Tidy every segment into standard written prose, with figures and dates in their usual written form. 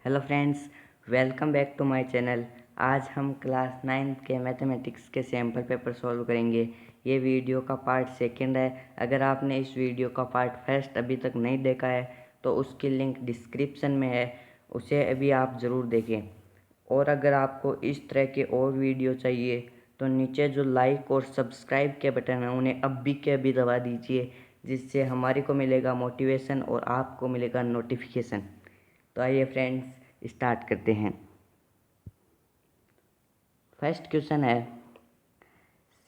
Hello friends, welcome back to my channel. आज हम class 9 के मैथमेटिक्स के सैम्पल पेपर सॉल्व करेंगे। ये वीडियो का पार्ट सेकंड है। अगर आपने इस वीडियो का पार्ट फर्स्ट अभी तक नहीं देखा है तो उसकी लिंक डिस्क्रिप्शन में है, उसे अभी आप ज़रूर देखें। और अगर आपको इस तरह के और वीडियो चाहिए तो नीचे जो लाइक और सब्सक्राइब के बटन हैं उन्हें अभी के अभी दबा दीजिए, जिससे हमारे को मिलेगा मोटिवेशन और आपको मिलेगा नोटिफिकेशन। तो आइए फ्रेंड्स, स्टार्ट करते हैं। फर्स्ट क्वेश्चन है,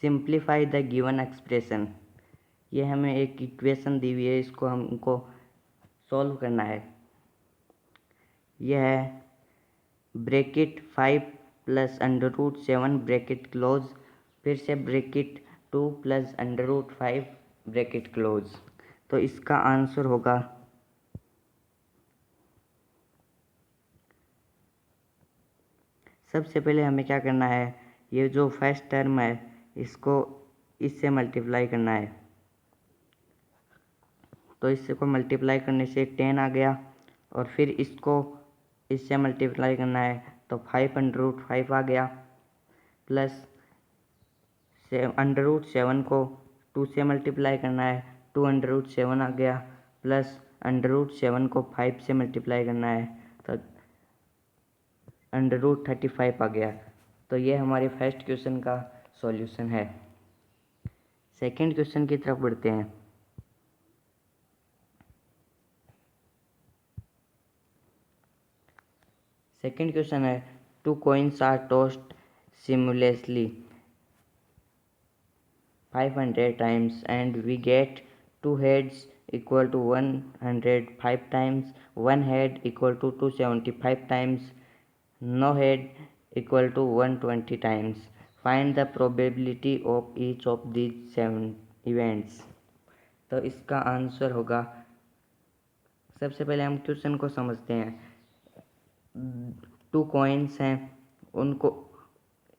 सिंप्लीफाई द गिवन एक्सप्रेशन। ये हमें एक इक्वेशन दी हुई है, इसको हमको सॉल्व करना है। यह है bracket 5 plus under root 7 bracket close, फिर से bracket 2 plus under root 5 bracket close. तो इसका आंसर होगा सबसे पहले हमें क्या करना है, ये जो फर्स्ट टर्म है इसको इससे मल्टीप्लाई करना है। तो इससे को मल्टीप्लाई करने से 10 आ गया, और फिर इसको इससे मल्टीप्लाई करना है तो 5 अंडर रूट 5 आ गया, प्लस अंडर रूट 7 को 2 से मल्टीप्लाई करना है, 2 अंडर रूट 7 आ गया, प्लस अंडर रूट 7 को 5 से मल्टीप्लाई करना है तो अंडर रूट 35 आ गया। तो ये हमारे फर्स्ट क्वेश्चन का सॉल्यूशन है। सेकंड क्वेश्चन की तरफ बढ़ते हैं। सेकंड क्वेश्चन है, two coins are tossed simultaneously 500 times and we get two heads equal to 105 times, one head equal to 275 times, no head equal to 120 times. Find the probability of each of these 7 events. तो इसका answer होगा, सबसे पहले हम question को समझते हैं। 2 coins हैं, उनको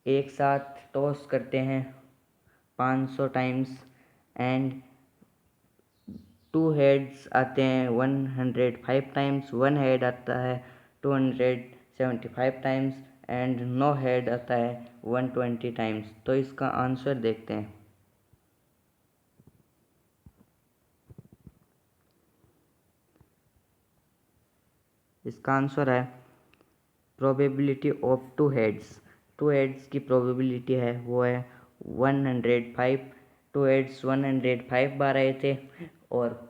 एक साथ टॉस करते हैं 500 टाइम्स, एंड 2 हेड्स आते हैं 105 टाइम्स, 1 हेड आता है 275 टाइम्स, एंड नो हेड आता है 120 टाइम्स। तो इसका आंसर देखते हैं। इसका आंसर है प्रोबेबिलिटी ऑफ 2 हेड्स। 2 हेड्स की प्रोबेबिलिटी है वो है 105। 2 हेड्स 105 बार आए थे, और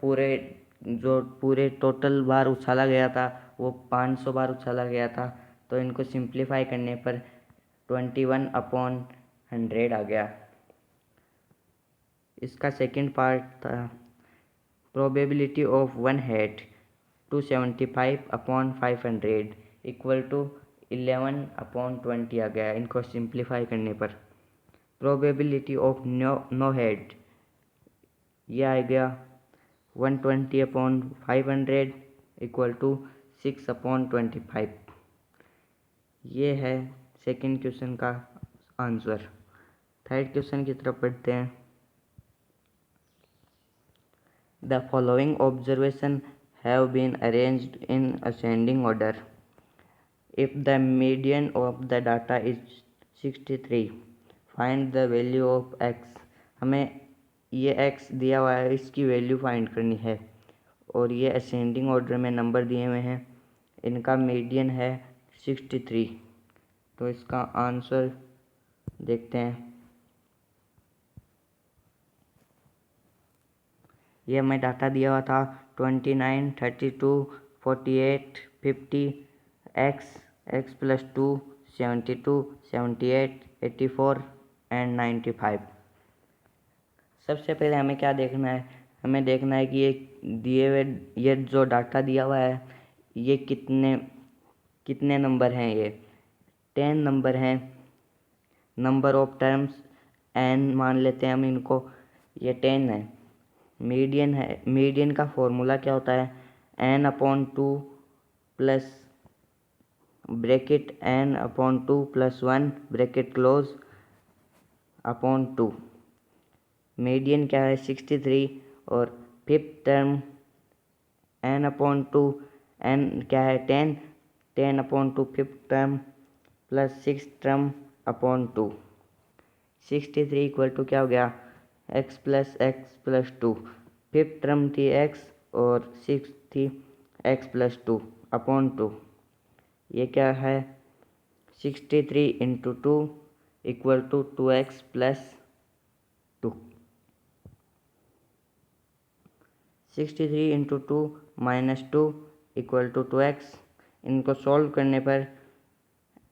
पूरे टोटल बार उछाला गया था वो 500 बार उछाला गया था। तो इनको सिंप्लीफाई करने पर 21/100 आ गया। इसका सेकंड पार्ट था probability of 1 head 275/500 equal to 11/20 आ गया। इनको सिंप्लीफाई करने पर प्रोबेबिलिटी ऑफ नो हेड ये आ गया 120/500 इक्वल टू 6/25। ये है सेकंड क्वेश्चन का आंसर। थर्ड क्वेश्चन की तरफ पढ़ते हैं। The following observation have been arranged in ascending order. If the median of the data is 63, find the value of x। हमें ये x दिया हुआ है, इसकी वैल्यू फाइंड करनी है, और ये असेंडिंग ऑर्डर में नंबर दिए हुए हैं, इनका मीडियन है 63। तो इसका आंसर देखते हैं। ये हमें डाटा दिया हुआ था 29, 32, 48, 50, x प्लस 2, 72, 78, 84 एंड 95। सबसे पहले हमें क्या देखना है, हमें देखना है कि ये दिए हुए ये जो डाटा दिया हुआ है ये कितने कितने नंबर हैं। ये 10 नंबर हैं। नंबर ऑफ टर्म्स n मान लेते हैं हम इनको, ये 10 है। मीडियन है, मीडियन का फॉर्मूला क्या होता है, n/2 plus bracket n/2 plus 1 bracket close upon 2। Median क्या है 63, और फिफ्थ टर्म n/2, n क्या है 10, 10/2 fifth term plus 6 term upon 2। 63 equal to क्या हो गया, x प्लस 2। फिफ्थ टर्म थी x और 6 थी x प्लस 2 अपॉन 2। ये क्या है, 63 into 2 equal to 2x plus 2। 63 into 2 minus 2 equal to 2x। इनको सॉल्व करने पर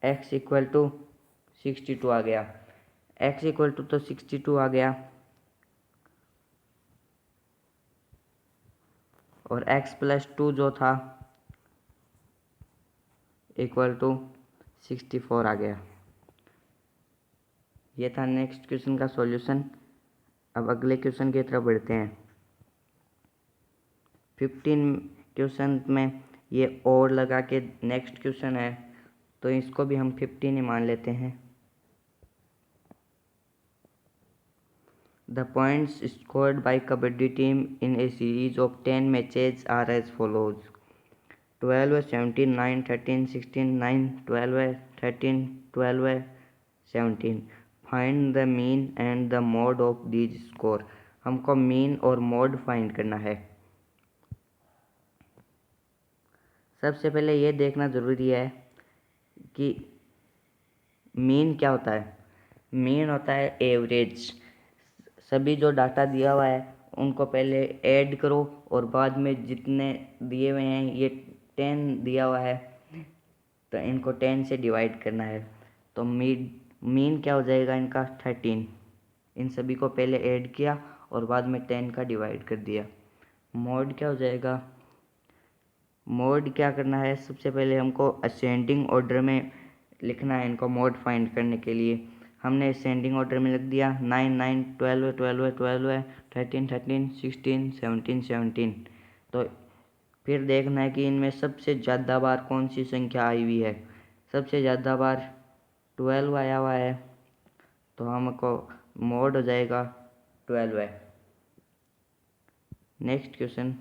x इक्वल टू 62 आ गया। x इक्वल टू तो 62 आ गया और x प्लस 2 जो था इक्वल टू 64 आ गया। ये था नेक्स्ट क्वेश्चन का सॉल्यूशन। अब अगले क्वेश्चन की तरफ बढ़ते हैं। 15 क्वेश्चन में ये और लगा के नेक्स्ट क्वेश्चन है, तो इसको भी हम 15 ही मान लेते हैं। The points scored by Kabaddi team in a series of 10 matches are as follows: 12, 17, 9, 13, 16, 9, 12, 13, 12, 17. Find the mean and the mode of these score. हमको मीन और मोड फाइंड करना है। सबसे पहले ये देखना ज़रूरी है कि मीन क्या होता है। मीन होता है एवरेज। सभी जो डाटा दिया हुआ है उनको पहले ऐड करो और बाद में जितने दिए हुए हैं, ये 10 दिया हुआ है तो इनको 10 से डिवाइड करना है। तो मीन क्या हो जाएगा इनका 13। इन सभी को पहले ऐड किया और बाद में 10 का डिवाइड कर दिया। मोड क्या हो जाएगा, मोड क्या करना है, सबसे पहले हमको असेंडिंग ऑर्डर में लिखना है। इनको मोड फाइंड करने के लिए हमने असेंडिंग ऑर्डर में लिख दिया 9, 9, 12, 12, 12, 13, 13, 16, 17, 17। तो फिर देखना है कि इनमें सबसे ज़्यादा बार कौन सी संख्या आई हुई है। सबसे ज़्यादा बार 12 आया हुआ है, तो हमको मोड हो जाएगा 12 है। Next question.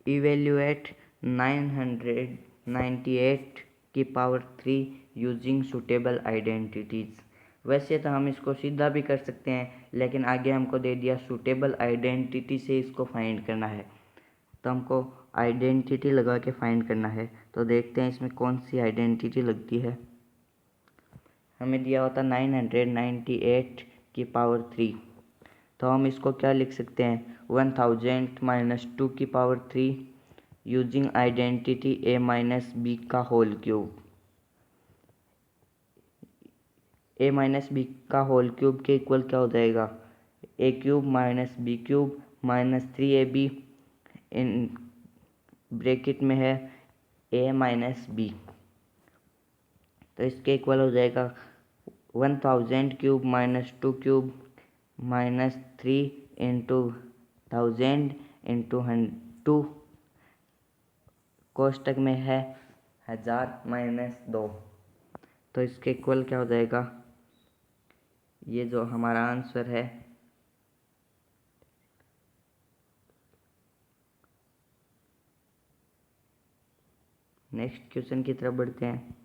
इवेल्युएट 998 की पावर 3 यूजिंग सुटेबल आइडेंटिटीज़। वैसे तो हम इसको सीधा भी कर सकते हैं, लेकिन आगे हमको दे दिया सुटेबल आइडेंटिटी से इसको फाइंड करना है, तो हमको आइडेंटिटी लगा के फाइंड करना है। तो देखते हैं इसमें कौन सी आइडेंटिटी लगती है। हमें दिया होता 998 की पावर 3, तो हम इसको क्या लिख सकते हैं, 1000 माइनस 2 की power 3 using identity a minus B का whole cube. a minus B का होल क्यूब के इक्वल क्या हो जाएगा, a cube minus B cube minus 3ab in bracket में है a माइनस बी। तो इसके इक्वल हो जाएगा 1000 cube minus 2 cube minus 3 into 1000 into 2 कोष्टक में है 1000 माइनस 2। तो इसके इक्वल क्या हो जाएगा, ये जो हमारा आंसर है नेक्स्ट क्वेश्चन की तरफ बढ़ते हैं।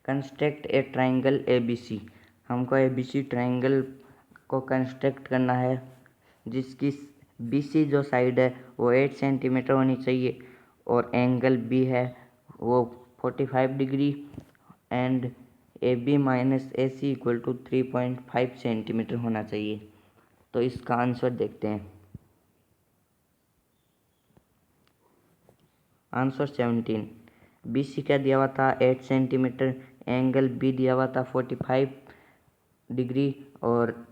Construct a triangle ABC। हमको ABC ट्राइंगल को कंस्ट्रक्ट करना है जिसकी BC जो साइड है वो 8 सेंटीमीटर होनी चाहिए और एंगल B है वो 45 degree and AB minus AC equal to 3.5 centimetre होना चाहिए। तो इसका आंसर देखते हैं। आंसर 17। BC क्या दिया हुआ था 8 सेंटीमीटर, एंगल B दिया हुआ था 45 डिग्री और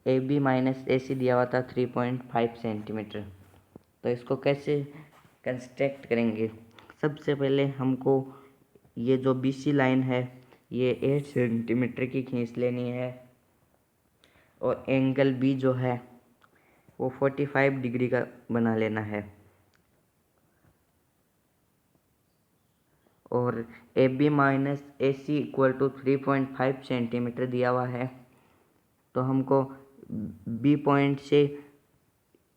AB माइनस AC दिया हुआ था 3.5 सेंटीमीटर। तो इसको कैसे कंस्ट्रक्ट करेंगे, सबसे पहले हमको ये जो BC लाइन है ये 8 सेंटीमीटर की खींच लेनी है और एंगल B जो है वो 45 डिग्री का बना लेना है। और A B minus A C equal to 3.5 centimetre दिया हुआ है। तो हमको बी पॉइंट से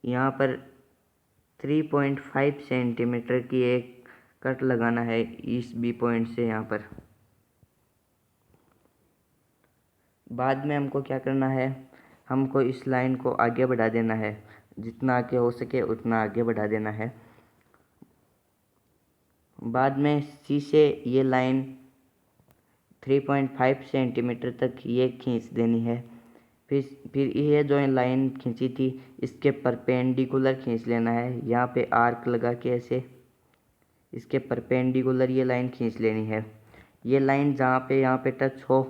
यहाँ पर 3.5 सेंटीमीटर की एक कट लगाना है इस बी पॉइंट से यहाँ पर। बाद में हमको क्या करना है, हमको इस लाइन को आगे बढ़ा देना है, जितना आगे हो सके उतना आगे बढ़ा देना है। बाद में सी से ये लाइन 3.5 सेंटीमीटर तक ये खींच देनी है। फिर ये जो लाइन खींची थी इसके परपेंडिकुलर खींच लेना है। यहाँ पे आर्क लगा के ऐसे इसके परपेंडिकुलर ये लाइन खींच लेनी है। ये लाइन जहाँ पे यहाँ पे टच हो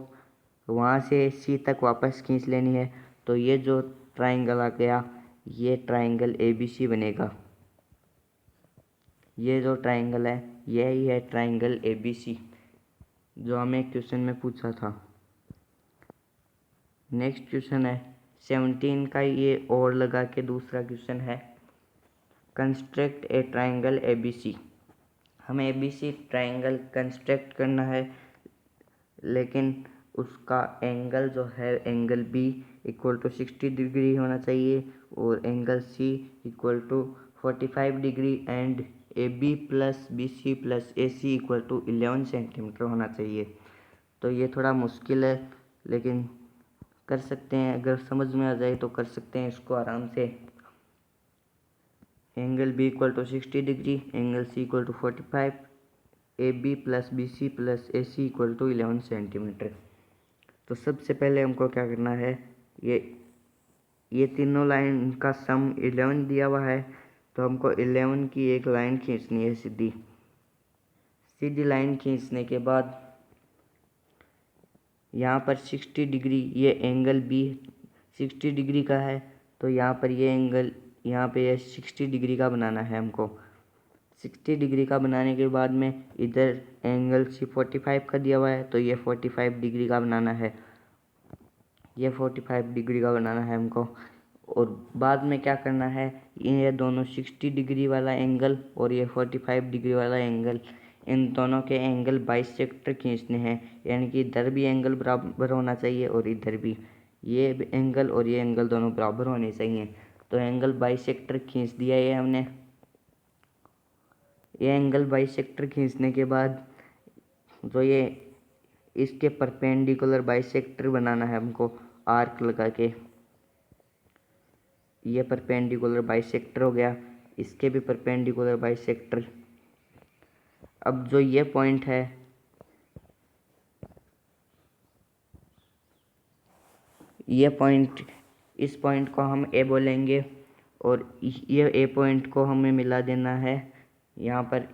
वहाँ से सी तक वापस खींच लेनी है। तो ये जो ट्राइंगल आ गया ये ट्राइंगल ABC बनेगा। ये जो ट्राइंगल है यही है ट्राइंगल ABC जो हमें क्वेश्चन में पूछा था। नेक्स्ट क्वेश्चन है 17 का, ये और लगा के दूसरा क्वेश्चन है कंस्ट्रक्ट ए ट्राइंगल ABC। हमें ABC ट्राइंगल कंस्ट्रक्ट करना है, लेकिन उसका एंगल जो है angle B equal to 60 degree होना चाहिए और angle C equal to 45 degree and AB plus BC plus AC equal to 11 centimetre होना चाहिए। तो ये थोड़ा मुश्किल है, लेकिन कर सकते हैं, अगर समझ में आ जाए तो कर सकते हैं इसको आराम से। Angle B equal to 60 degree, angle C equal to 45, AB plus BC plus AC equal to 11 centimetre. तो सबसे पहले हमको क्या करना है, ये तीनों लाइन का सम 11 दिया हुआ है, तो हमको 11 की एक लाइन खींचनी है सीधी लाइन खींचने के बाद यहाँ पर 60 डिग्री, ये एंगल B 60 डिग्री का है, तो यहाँ पर ये एंगल यहाँ पे 60 डिग्री का बनाना है हमको। 60 डिग्री का बनाने के बाद में इधर एंगल C 45 का दिया हुआ है, तो ये 45 डिग्री का बनाना है, ये 45 डिग्री का बनाना है हमको। और बाद में क्या करना है, ये दोनों 60 डिग्री वाला एंगल और ये 45 डिग्री वाला एंगल, इन दोनों के एंगल बाइसेक्टर खींचने हैं, यानी कि इधर भी एंगल बराबर होना चाहिए और इधर भी, ये एंगल और ये एंगल दोनों बराबर होने चाहिए। तो एंगल बाइसेक्टर खींच दिया ये हमने। ये एंगल बाइसेक्टर खींचने के बाद जो ये इसके परपेंडिकुलर बाइसेक्टर बनाना है हमको आर्क लगा के। ये परपेंडिकुलर बाइसेक्टर हो गया, इसके भी परपेंडिकुलर बाइसेक्टर। अब जो ये पॉइंट है ये पॉइंट, इस पॉइंट को हम ए बोलेंगे और ये ए पॉइंट को हमें मिला देना है यहाँ पर,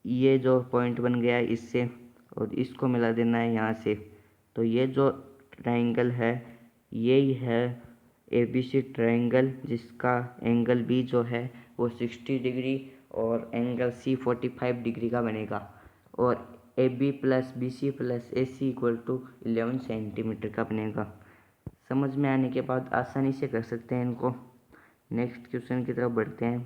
ये जो पॉइंट बन गया है इससे, और इसको मिला देना है यहाँ से। तो ये जो ट्राइंगल है यही है ABC ट्राइंगल, जिसका एंगल B जो है वो 60 डिग्री और एंगल C 45 डिग्री का बनेगा, और AB plus BC plus AC equal to 11 centimetre का बनेगा। समझ में आने के बाद आसानी से कर सकते हैं इनको। नेक्स्ट क्वेश्चन की तरफ बढ़ते हैं।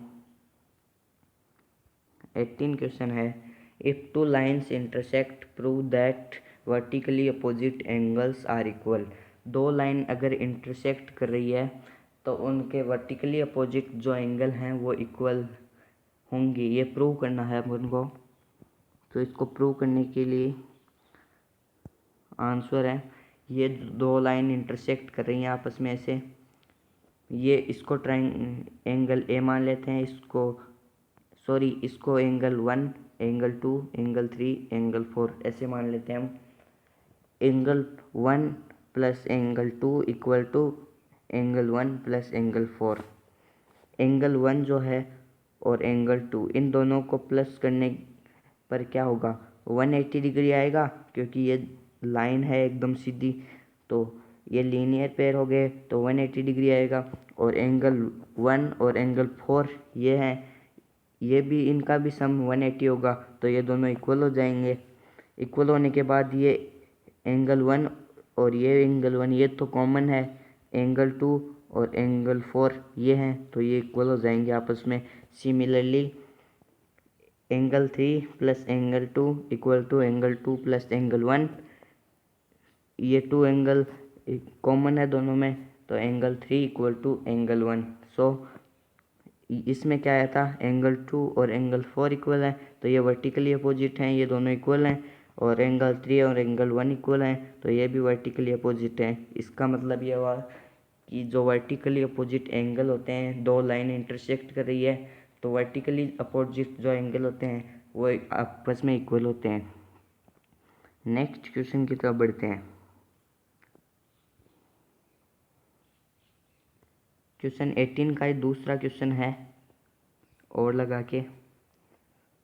18 क्वेश्चन है, if two lines intersect prove that vertically opposite angles are equal. दो लाइन अगर इंटरसेक्ट कर रही है तो उनके वर्टिकली अपोजिट जो एंगल हैं वो इक्वल होंगे, ये प्रूव करना है उनको। तो इसको प्रूव करने के लिए आंसर है, ये दो लाइन इंटरसेक्ट कर रही हैं आपस में ऐसे, ये इसको एंगल A मान लेते हैं, इसको एंगल 1, एंगल 2, एंगल 3, एंगल 4 ऐसे मान लेते हैं हम। Angle 1 plus angle 2 equal to angle 1 plus angle 4। Angle 1 जो है और एंगल 2, इन दोनों को प्लस करने पर क्या होगा, 180 डिग्री आएगा, क्योंकि ये लाइन है एकदम सीधी, तो ये लीनियर पेयर हो गए तो 180 डिग्री आएगा। और एंगल 1 और एंगल 4 ये हैं, ये भी, इनका भी सम 180 होगा, तो ये दोनों इक्वल हो जाएंगे। इक्वल होने के बाद ये एंगल 1 और ये एंगल 1 ये तो कॉमन है, एंगल 2 और एंगल 4 ये हैं, तो ये इक्वल हो जाएंगे आपस में। Similarly angle 3 plus angle 2 equal to angle 2 plus angle 1। ये 2 एंगल कॉमन है दोनों में, तो angle 3 equal to angle 1। So इसमें क्या आया था, एंगल 2 और एंगल 4 इक्वल है, तो ये वर्टिकली अपोजिट हैं, ये दोनों इक्वल हैं। और एंगल 3 और एंगल 1 इक्वल हैं, तो ये भी वर्टिकली अपोजिट हैं। इसका मतलब ये हुआ कि जो वर्टिकली अपोजिट एंगल होते हैं, दो लाइन इंटरसेक्ट कर रही है, तो वर्टिकली अपोजिट जो एंगल होते हैं वो आपस में इक्वल होते हैं। नेक्स्ट क्वेश्चन की तरफ बढ़ते हैं। क्वेश्चन 18 का ये दूसरा क्वेश्चन है, और लगा के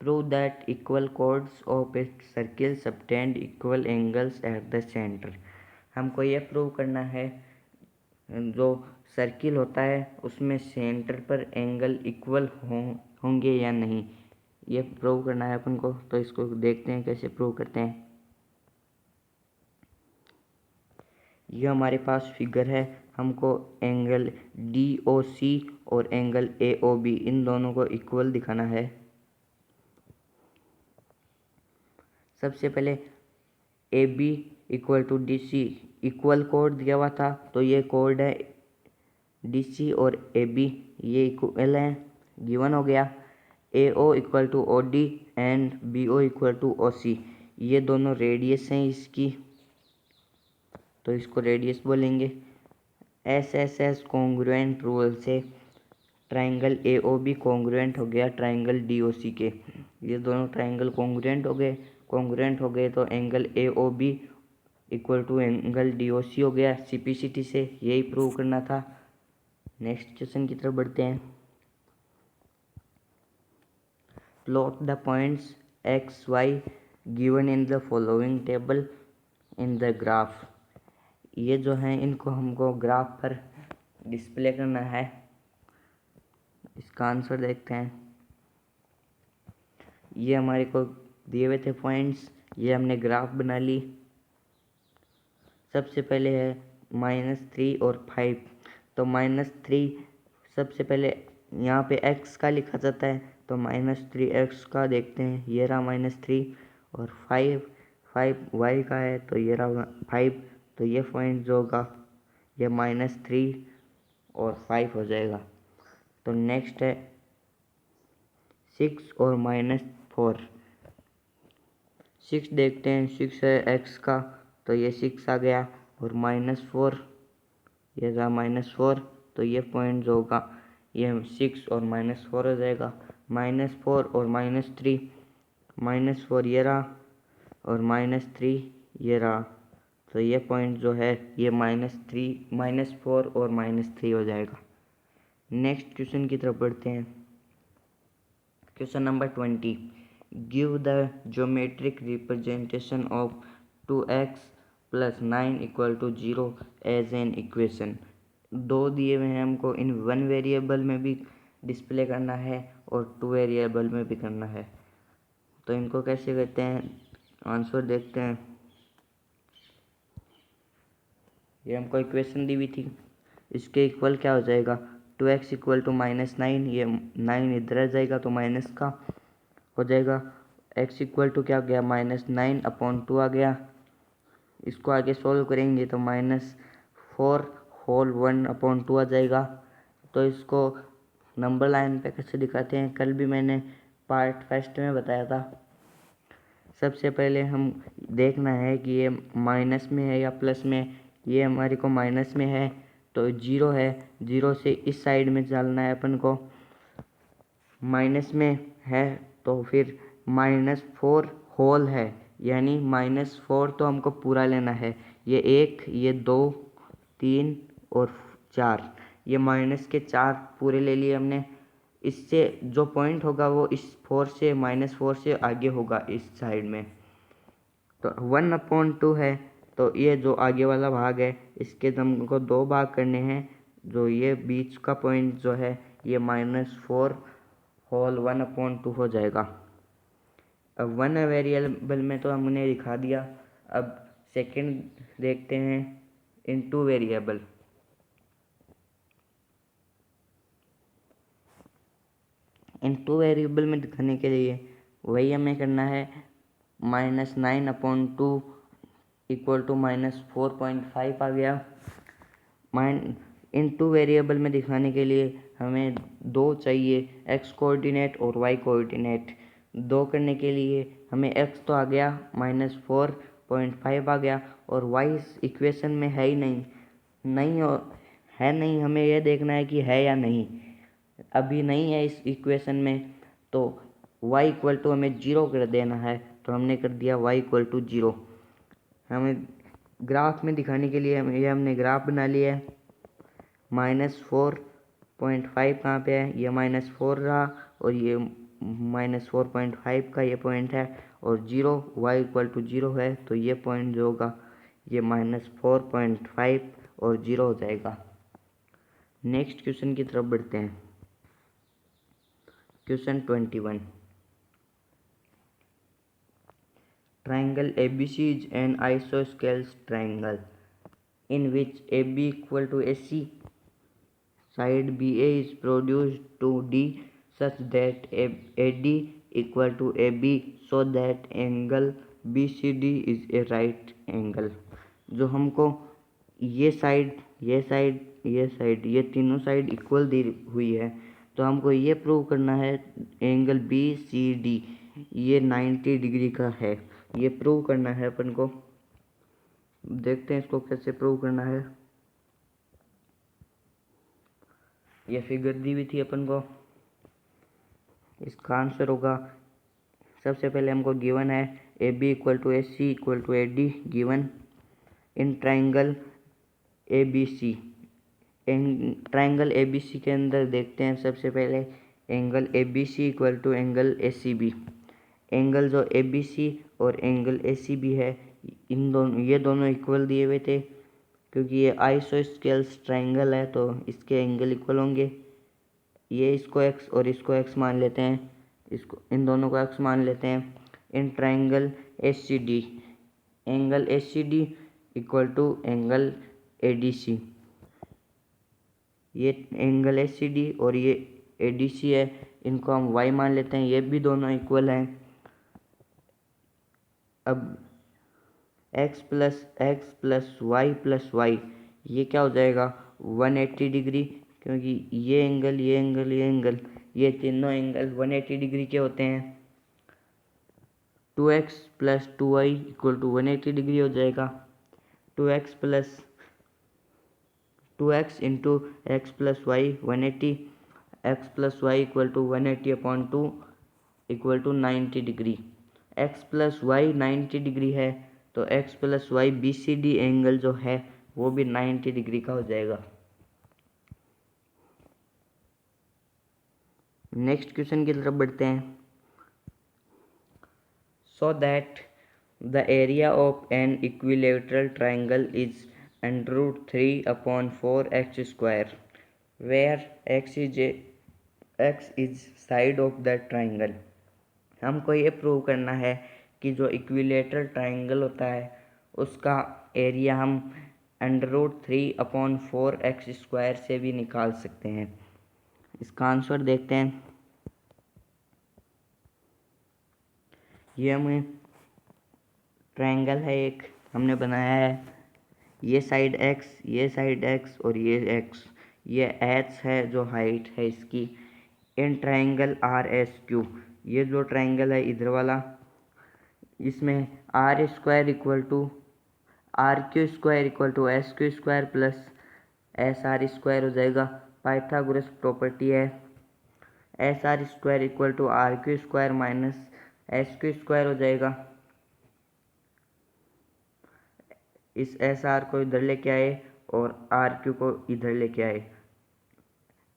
prove that equal chords of a circle subtend equal angles at the centre. हमको ये प्रूव करना है जो सर्किल होता है उसमें सेंटर पर एंगल इक्वल होंगे या नहीं, ये प्रूव करना है अपन को। तो इसको देखते हैं कैसे प्रूव करते हैं। ये हमारे पास फिगर है, हमको एंगल DOC और एंगल AOB इन दोनों को इक्वल दिखाना है। सबसे पहले AB equal to DC equal कोड दिया हुआ था, तो ये कोड है DC और AB, ये इक्वल है, गिवन हो गया। AO equal to OD and BO equal to OC, ये दोनों रेडियस हैं इसकी, तो इसको रेडियस बोलेंगे। SSS कॉन्ग्रुएंट रूल से ट्राइंगल AOB कॉन्ग्रुएंट हो गया ट्राइंगल DOC के। ये दोनों ट्राइंगल कॉन्ग्रुएंट हो गए तो angle AOB equal to angle DOC हो गया। सिंपलिसिटी से यही प्रूव करना था। नेक्स्ट क्वेश्चन की तरफ बढ़ते हैं। Plot the points x y given in the following table in the graph. ये जो हैं इनको हमको ग्राफ पर डिस्प्ले करना है। इसका आंसर देखते हैं। ये हमारे को दिए हुए थे पॉइंट्स, ये हमने ग्राफ बना ली। सबसे पहले है -3 और 5, तो -3 सबसे पहले यहाँ पे x का लिखा जाता है, तो -3x का देखते हैं, ये रहा -3। और 5 y का है, तो ये रहा 5। तो ये पॉइंट जो होगा ये -3 और 5 हो जाएगा। तो नेक्स्ट है 6 और -4। 6 देखते हैं, 6 है x का, तो ये 6 आ गया। और -4, ये रहा -4, तो ये पॉइंट जो होगा ये 6 और -4 हो जाएगा। -4 और -3, -4 ये रहा और -3 ये रहा, तो ये पॉइंट जो है ये -4 और -3 हो जाएगा। नेक्स्ट क्वेश्चन की तरफ बढ़ते हैं। Question number 20, give the geometric representation of 2x + 9 = 0 as an equation. दो दिए हुए हैं हमको, इन 1 वेरिएबल में भी डिस्प्ले करना है और 2 वेरिएबल में भी करना है। तो इनको कैसे करते हैं, आंसर देखते हैं। ये हमको इक्वेशन दी हुई थी, इसके इक्वल क्या हो जाएगा, 2x इक्वल टू -9, ये 9 इधर आ जाएगा तो माइनस का हो जाएगा। x इक्वल टू क्या हो गया, -9/2 आ गया। इसको आगे सॉल्व करेंगे तो -4 होल 1/2 आ जाएगा। तो इसको नंबर लाइन पे कैसे दिखाते हैं, कल भी मैंने पार्ट फर्स्ट में बताया था। सबसे पहले हम देखना है कि ये माइनस में है या प्लस में। ये हमारे को माइनस में है तो 0 है, 0 से इस साइड में चलना है अपन को। माइनस में है तो फिर -4 होल है, यानी -4 तो हमको पूरा लेना है। ये 1, ये 2, 3 और 4, ये माइनस के 4 पूरे ले लिए हमने। इससे जो पॉइंट होगा वो इस -4 से आगे होगा इस साइड में। तो 1/2 है, तो ये जो आगे वाला भाग है इसके हमको 2 भाग करने हैं। जो ये बीच का पॉइंट जो है ये -4 होल 1/2 हो जाएगा। अब 1 वेरिएबल में तो हमने दिखा दिया। अब सेकंड देखते हैं इन 2 वेरिएबल। इन 2 वेरिएबल में दिखाने के लिए वही हमें करना है। -9/2 इक्वल टू -4.5 आ गया। इन टू वेरिएबल में दिखाने के लिए हमें दो चाहिए, x कोऑर्डिनेट और y कोऑर्डिनेट। दो करने के लिए हमें x तो आ गया, -4.5 आ गया, और y इस इक्वेशन में है ही नहीं है नहीं, हमें यह देखना है कि है या नहीं। अभी नहीं है इस इक्वेशन में, तो y इक्वल टू हमें 0 कर देना है, तो हमने कर दिया y इक्वल टू 0। हमें ग्राफ में दिखाने के लिए हमने ग्राफ बना लिया है। -4.5 कहाँ पे है, ये -4 रहा, और ये -4.5 का ये पॉइंट है, और 0 y इक्वल टू 0 है, तो ये पॉइंट जो होगा ये -4.5 और 0 हो जाएगा। नेक्स्ट क्वेश्चन की तरफ बढ़ते हैं। Question 21। Triangle ABC is an isosceles triangle in which AB equal to AC. Side BA is produced to D such that AD equal to AB, so that angle BCD is a right angle। जो हमको ये side ये तीनों side equal दी हुई है, तो हमको ये प्रूव करना है एंगल BCD ये 90 डिग्री का है। ये प्रूव करना है अपन को। देखते हैं इसको कैसे प्रूव करना है। ये फिगर दी हुई थी अपन को, इसका आंसर होगा, सबसे पहले हमको गिवन है AB equal to AC equal to AD given in triangle ABC। Triangle ABC के अंदर देखते हैं सबसे पहले angle ABC equal to angle ACB। Angle जो ABC और एंगल ACB है, ये दोनों इक्वल दिए हुए थे, क्योंकि ये आइसोस्केल्स ट्राइंगल है, तो इसके एंगल इक्वल होंगे। ये इसको x और इसको x मान लेते हैं, इन दोनों को x मान लेते हैं। In triangle ACD, angle ACD equal to angle ADC। ये एंगल ACD और ये ADC है, इनको हम y मान लेते हैं, ये भी दोनों इक्वल हैं। अब x प्लस y ये क्या हो जाएगा, 180 डिग्री, क्योंकि ये एंगल ये तीनों एंगल 180 डिग्री के होते हैं। 2x plus 2y equal to 180 degree हो जाएगा। 2x into x plus y 180, x plus y equal to 180/2 equal to 90 degree. x plus y 90 degree है, तो x plus y BCD angle जो है वो भी 90 डिग्री का हो जाएगा। नेक्स्ट क्वेश्चन की तरफ बढ़ते हैं। So that the area of an equilateral triangle is √3/4x², where x is side of the triangle. हमको ये प्रूव करना है कि जो इक्विलेटरल ट्राइंगल होता है उसका एरिया हम √3/4x² से भी निकाल सकते हैं। इसका आंसर देखते हैं। ये हमें ट्राइंगल है एक, हमने बनाया है, ये साइड x और ये x, ये h है जो हाइट है इसकी। इन ट्राइंगल RSQ, ये जो ट्राइंगल है इधर वाला, इसमें R² equal to RQ² equal to SQ² plus SR² हो जाएगा। पाइथागोरस प्रॉपर्टी है, SR² equal to RQ² minus SQ² हो जाएगा। इस SR को इधर लेके आए और RQ को इधर लेके आए,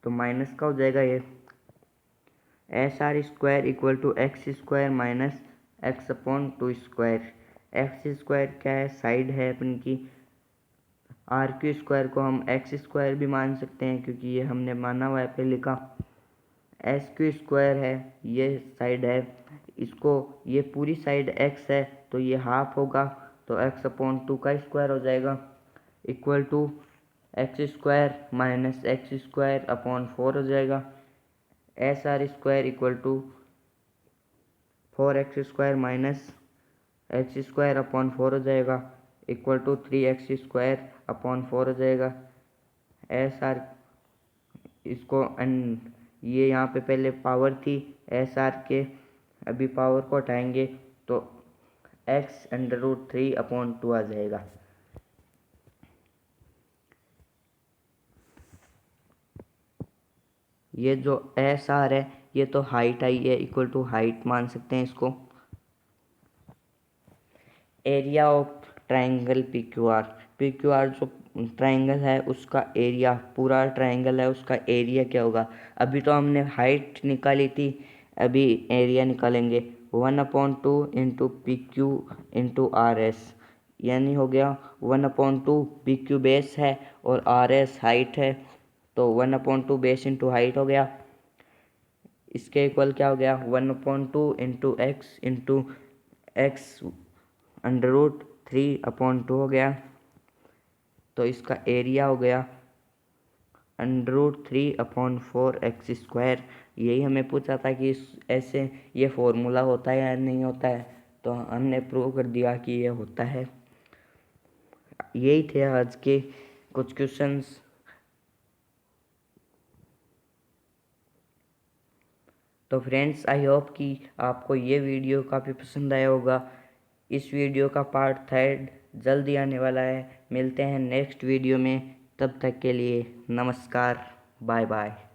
तो माइनस का हो जाएगा ये। SR² equal to x² minus x/2²। x² क्या है, साइड है अपन की। RQ² को हम x² भी मान सकते हैं, क्योंकि ये हमने माना हुआ है पहले का। SQ² है, ये साइड है, इसको ये पूरी साइड x है, तो ये हाफ होगा, तो x/2 का स्क्वायर हो जाएगा equal to x² minus x²/4 हो जाएगा। SR² equal to 4x² minus x² upon 4 हो जाएगा इक्वल टू 3x² अपॉन 4 हो जाएगा। SR इसको ये यहाँ पे पहले पावर थी SR के, अभी पावर को हटाएंगे तो x√3 अपॉन 2 आ जाएगा। ये जो SR है ये तो हाइट आई है, इक्वल टू हाइट मान सकते हैं इसको। एरिया ऑफ ट्राइंगल PQR जो ट्राइंगल है उसका एरिया, पूरा ट्राइंगल है उसका एरिया क्या होगा। अभी तो हमने हाइट निकाली थी, अभी एरिया निकालेंगे। 1/2 इंटू PQ इंटू RS, यानी हो गया 1/2। PQ बेस है और RS हाइट है, तो 1/2 बेस इंटू हाइट हो गया। इसके इक्वल क्या हो गया 1/2 इंटू x √3/2 हो गया। तो इसका एरिया हो गया √3/4x²। यही हमें पूछा था कि ऐसे ये फॉर्मूला होता है या नहीं होता है, तो हमने प्रूव कर दिया कि ये होता है। यही थे आज के कुछ क्वेश्चंस। तो फ्रेंड्स, आई होप कि आपको ये वीडियो काफ़ी पसंद आया होगा। इस वीडियो का पार्ट 3 जल्दी आने वाला है। मिलते हैं नेक्स्ट वीडियो में, तब तक के लिए नमस्कार, बाय बाय।